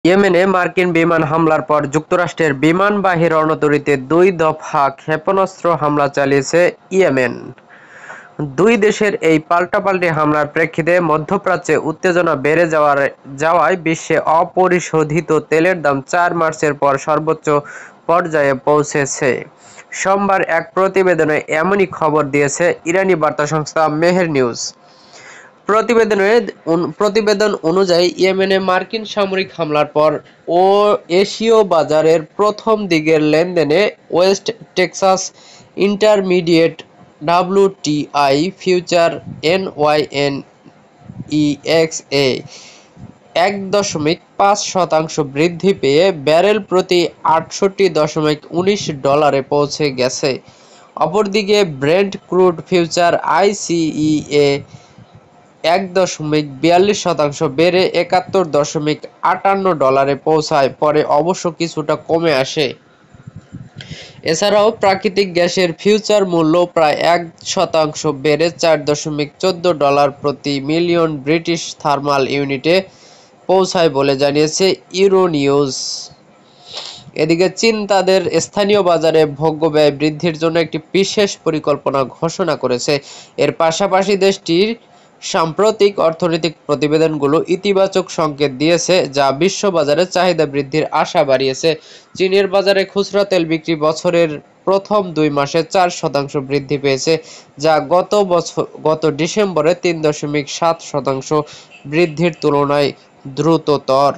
ইয়েমেনে মার্কিন বিমান হামলার পর যুক্তরাষ্ট্রের বিমানবাহী রণতরীতে ২ দফা ক্ষেপণাস্ত্র হামলা চালিয়েছে ইয়েমেন। দুই দেশের এই পাল্টাপাল্টি হামলার প্রেক্ষিতে মধ্যপ্রাচ্যে উত্তেজনা বেড়ে যাওয়ায় বিশ্বে অপরিশোধিত তেলের দাম ৪ মার্চের পর সর্বোচ্চ পর্যায়ে পৌঁছেছে। সোমবার এক প্রতিবেদনে এমনই খবর দিয়েছে ইরানি বার্তা সংস্থা মেহের নিউজ। প্রতিবেদন অনুযায়ী ইয়েমেনে মার্কিন সামরিক হামলার পর এশীয় বাজারের প্রথম দিকের লেনদেনে West Texas Intermediate WTI future এনওয়াইএনইএক্সএ ১.৫% বৃদ্ধি পেয়ে ব্যারেল প্রতি $৬৮.১৯ পৌঁছে গেছে। অপরদিকে ব্রেন্ট ক্রুড ফিউচার আইসিইএ ১.৪২% বেড়ে $৭১.৫৮ পৌঁছায়, পরে অবশ্য কিছুটা কমে আসে। এছাড়াও প্রাকৃতিক গ্যাসের ফিউচার মূল্য প্রায় ১% বেড়ে $৪.১৪ প্রতি মিলিয়ন ব্রিটিশ থার্মাল ইউনিটে পৌঁছায় বলে জানিয়েছে ইউরোনিউজ। এদিকে চীন তাদের স্থানীয় বাজারে ভোগ্য ব্যয় বৃদ্ধির জন্য একটি বিশেষ পরিকল্পনা ঘোষণা করেছে। এর পাশাপাশি দেশটির সাম্প্রতিক অর্থনৈতিক প্রতিবেদনগুলো ইতিবাচক সংকেত দিয়েছে, যা বিশ্ববাজারে চাহিদা বৃদ্ধির আশা বাড়িয়েছে। চীনের বাজারে খুচরা তেল বিক্রি বছরের প্রথম ২ মাসে ৪% বৃদ্ধি পেয়েছে, যা গত ডিসেম্বরে ৩.৭% বৃদ্ধির তুলনায় দ্রুততর।